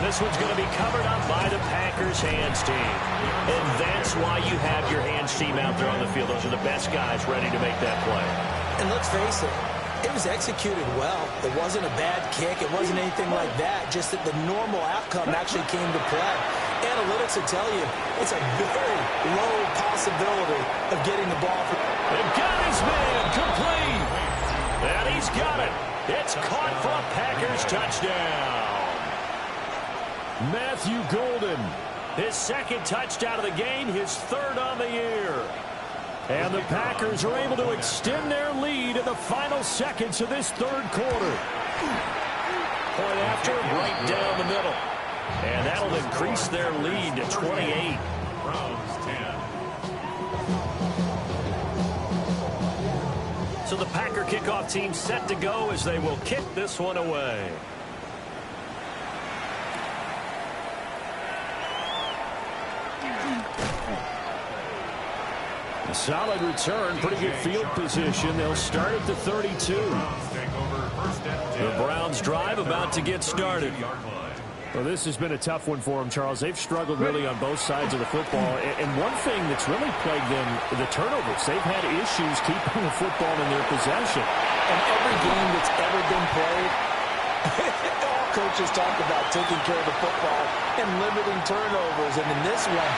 F: This one's going to be covered up by the Packers hands team. And that's why you have your hands team out there on the field. Those are the best guys ready to make that play.
G: And let's face it, it was executed well. It wasn't a bad kick. It wasn't anything like that. Just that the normal outcome actually came to play. Analytics will tell you it's a very low possibility of getting the ball.
F: They've got his man complete. And he's got it. It's caught for a Packers touchdown.
I: Matthew Golden.
F: His second touchdown of the game, his third on the year.
I: And the Packers are able to extend their lead in the final seconds of this third quarter.
F: Point after, right down the middle. And that'll increase their lead to 28.
D: Browns 10.
F: So the Packer kickoff team set to go as they will kick this one away.
I: A solid return, pretty good field position. They'll start at the 32.
F: The Browns drive about to get started.
I: Well, this has been a tough one for them, Charles. They've struggled really on both sides of the football. And one thing that's really plagued them, the turnovers. They've had issues keeping the football in their possession.
H: And every game that's ever been played, all coaches talk about taking care of the football and limiting turnovers. And in this one,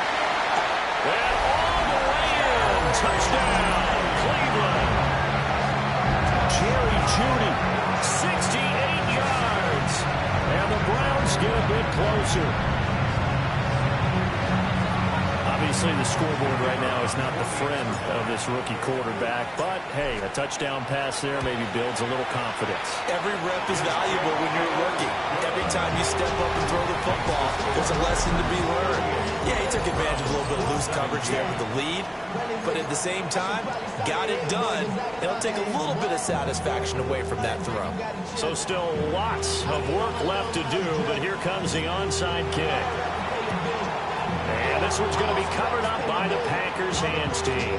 F: and all the way in, touchdown, Cleveland.
I: Jerry Jeudy,
F: 68 yards.
I: And the Browns get a bit closer.
F: Obviously, the scoreboard right now is not the friend of this rookie quarterback, but, hey, a touchdown pass there maybe builds a little confidence.
G: Every rep is valuable when you're a rookie. Every time you step up and throw the football, there's a lesson to be learned. Yeah, he took advantage of a little bit of loose coverage there with the lead, but at the same time, got it done. It'll take a little bit of satisfaction away from that throw.
F: So still lots of work left to do, but here comes the onside kick. And this one's going to be covered up by the Packers hands team.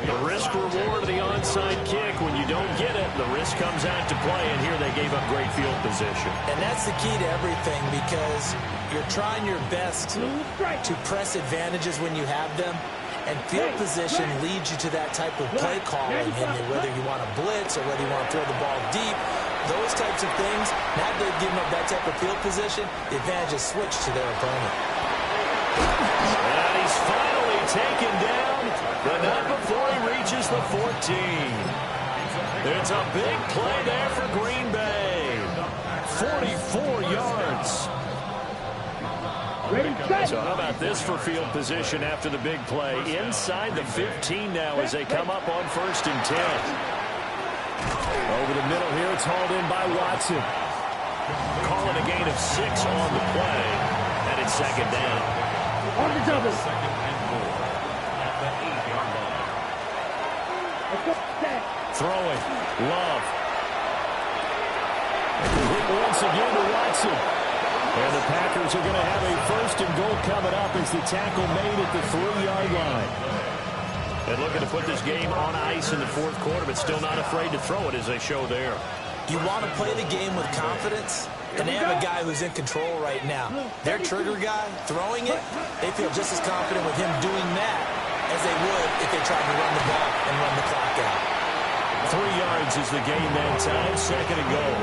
F: The risk reward of the onside kick. When you don't get it, the risk comes out to play, and here they gave up great field position.
G: And that's the key to everything, because you're trying your best to press advantages when you have them, and field position leads you to that type of play calling, and whether you want to blitz or whether you want to throw the ball deep, those types of things. Now that they've given up that type of field position, the advantage is switched to their opponent.
F: And he's finally taken down, but not before he reaches the 14. It's a big play there for Green Bay. 44 yards. So how about this for field position after the big play? Inside the 15 now as they come up on 1st and 10. Over the middle here, it's hauled in by Watson. Calling a gain of 6 on the play, and it's 2nd down.
B: On the double.
F: Throwing, Love. Once again to Watson. And the Packers are going to have a 1st and goal coming up as the tackle made at the 3-yard line. And looking to put this game on ice in the 4th quarter, but still not afraid to throw it as they show there.
G: You want to play the game with confidence, and they have a guy who's in control right now. Their trigger guy, throwing it, they feel just as confident with him doing that as they would if they tried to run the ball and run the clock out.
F: 3 yards is the gain that time, 2nd and goal.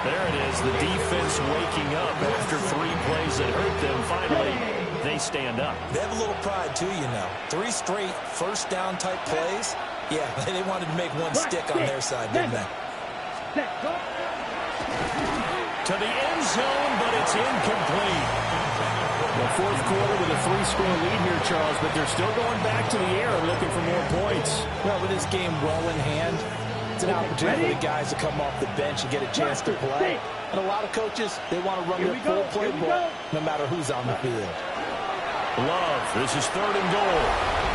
F: There it is, the defense waking up after 3 plays that hurt them. Finally, they stand up.
G: They have a little pride, too, you know. 3 straight first down type plays. Yeah, they wanted to make one stick on their side, didn't they?
F: To the end zone, but it's incomplete. The 4th quarter with a 3-score lead here, Charles, but they're still going back to the air and looking for more points.
H: Well, with this game well in hand, it's an opportunity for the guys to come off the bench and get a chance to play. And a lot of coaches, they want to run their full playbook no matter who's on the field.
F: Love, this is 3rd and goal.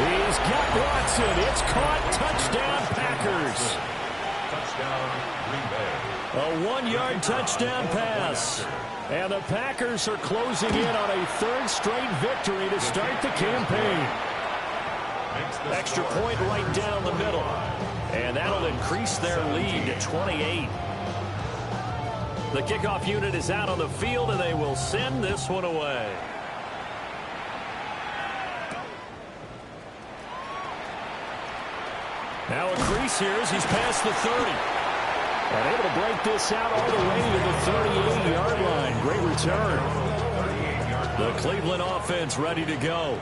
F: He's got Watson. It's caught. Touchdown, Packers.
D: Touchdown, Green Bay.
F: A 1-yard touchdown pass. And the Packers are closing in on a 3rd straight victory to start the campaign. Extra point right down the middle. And that'll increase their lead to 28. The kickoff unit is out on the field, and they will send this one away. Now a crease here as he's past the 30. And able to break this out all the way to the 38-yard line. Great return. The Cleveland offense ready to go.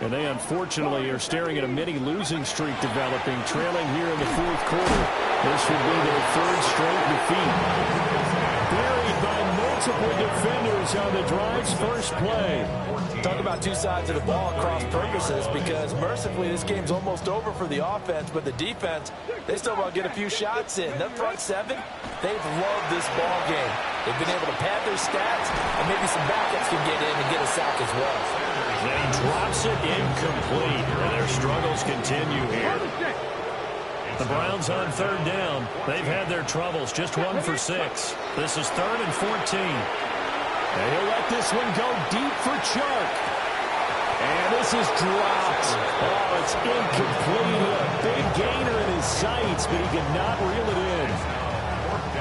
F: And they unfortunately are staring at a mini losing streak developing, trailing here in the 4th quarter. This would be their 3rd straight defeat. Buried by multiple defenders on the drive's first play.
H: Talk about 2 sides of the ball at cross purposes, because mercifully this game's almost over for the offense, but the defense, they still want to get a few shots in. That front 7, they've loved this ball game. They've been able to pad their stats, and maybe some backups can get in and get a sack as well.
F: And he drops it incomplete, and their struggles continue here. The Browns on 3rd down. They've had their troubles, just 1 for 6. This is 3rd and 14. And he'll let this one go deep for Chark. And this is dropped. Oh, it's incomplete. A big gainer in his sights, but he could not reel it in.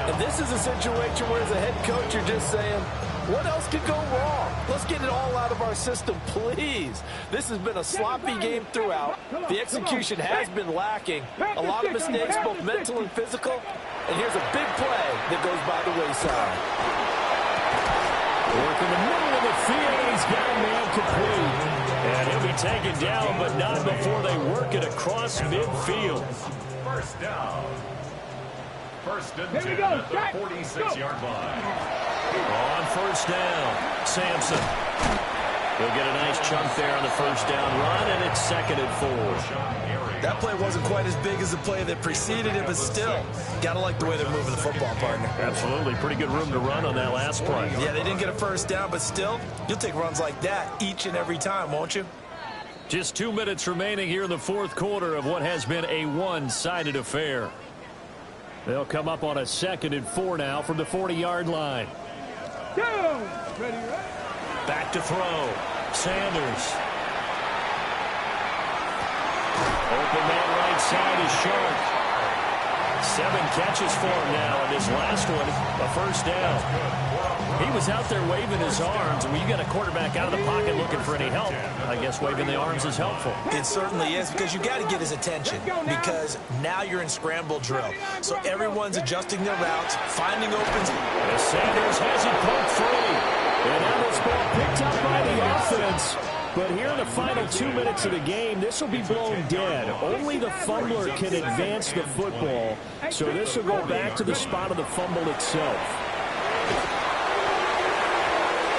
H: And this is a situation where as a head coach, you're just saying, what else could go wrong? Let's get it all out of our system, please. This has been a sloppy game throughout. The execution has been lacking. A lot of mistakes, both mental and physical. And here's a big play that goes by the wayside.
F: Work in the middle of the field. He's got a man complete. And he'll be taken down, but not before they work it across midfield.
D: 1st down. First and
B: Here we
D: 10
B: go.
D: at the
B: Jack.
D: 46-yard line.
F: On first down, Sampson. He'll get a nice chunk there on the first down run, and it's 2nd and 4.
H: That play wasn't quite as big as the play that preceded it, but still, gotta like the way they're moving the football, partner.
F: Absolutely. Pretty good room to run on that last play.
H: Yeah, they didn't get a first down, but still, you'll take runs like that each and every time, won't you?
F: Just 2 minutes remaining here in the fourth quarter of what has been a one-sided affair. They'll come up on a 2nd and 4 now from the 40-yard line.
B: Down. Ready, right?
F: Back to throw. Sanders. Open man right side is Sharp. 7 catches for him now, and his last one, a first down. He was out there waving his arms, and when you got a quarterback out of the pocket looking for any help, I guess waving the arms is helpful.
H: It certainly is, because you got to get his attention, because now you're in scramble drill. So everyone's adjusting their routes, finding opens.
F: As Sanders has it poked free. And now this ball picked up by the offense. But here in the final 2 minutes of the game, this will be blown dead. Only the fumbler can advance the football, so this will go back to the spot of the fumble itself.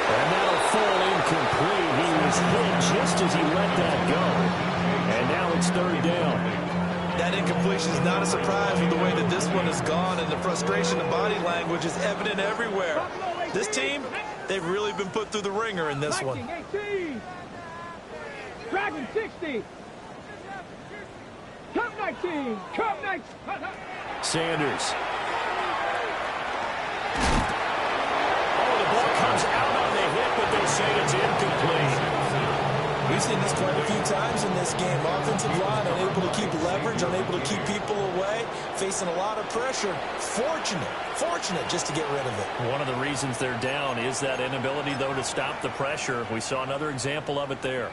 F: And that'll fall incomplete. He was hit just as he let that go. And now it's 3rd down.
H: That incompletion is not a surprise with the way that this one has gone, and the frustration of body language is evident everywhere. This team, they've really been put through the ringer in this one.
B: 18. Dragon 60. Cup 19. Cup 19.
F: Sanders. Oh, the ball comes out on the hit, but they say it's incomplete.
H: We've seen this quite a few times in this game. Offensive line unable to keep leverage, unable to keep people away, facing a lot of pressure. Fortunate just to get rid of it.
F: One of the reasons they're down is that inability, though, to stop the pressure. We saw another example of it there.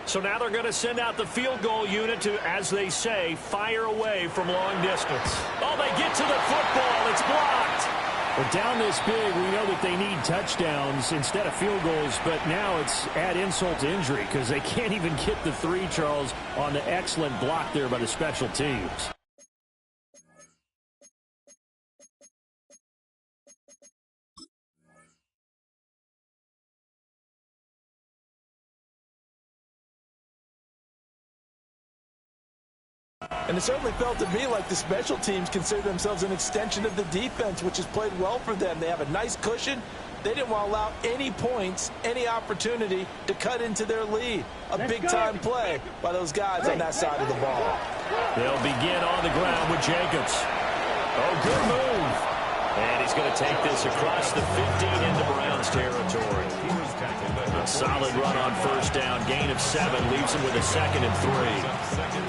F: So now they're going to send out the field goal unit to, as they say, fire away from long distance. Oh, they get to the football. It's blocked. Well, down this big, we know that they need touchdowns instead of field goals, but now it's add insult to injury because they can't even get the 3, Charles, on the excellent block there by the special teams.
H: And it certainly felt to me like the special teams consider themselves an extension of the defense, which has played well for them. They have a nice cushion. They didn't want to allow any points, any opportunity to cut into their lead. A big-time play by those guys on that side of the ball.
F: They'll begin on the ground with Jacobs. Oh, good move. And he's going to take this across the 15 into Browns territory. A solid run on first down, gain of 7, leaves him with a 2nd and 3.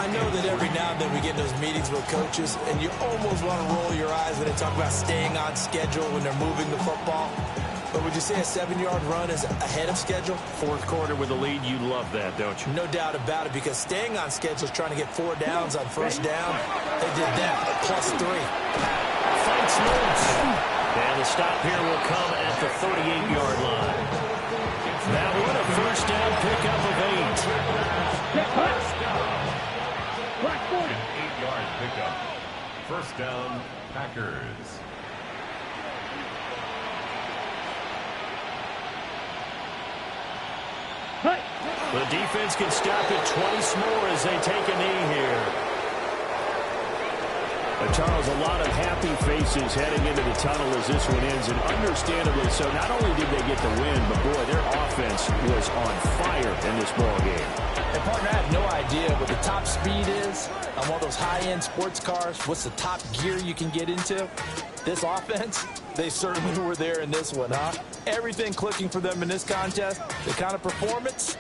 H: I know that every now and then we get in those meetings with coaches, and you almost want to roll your eyes when they talk about staying on schedule when they're moving the football. But would you say a 7-yard run is ahead of schedule?
F: Fourth quarter with a lead, you love that, don't you?
H: No doubt about it, because staying on schedule is trying to get 4 downs on first down. They did that at +3.
F: Fights loose. And the stop here will come at the 38-yard line. That one a first down pickup of 8.
D: An 8-yard pickup. First down, Packers.
F: The defense can stop it twice more as they take a knee here. Charles, a lot of happy faces heading into the tunnel as this one ends, and understandably so. Not only did they get the win, but boy, their offense was on fire in this ball game.
H: And partner, I have no idea what the top speed is on one of those high-end sports cars. What's the top gear you can get into? This offense, they certainly were there in this one, huh? Everything clicking for them in this contest. The kind of performance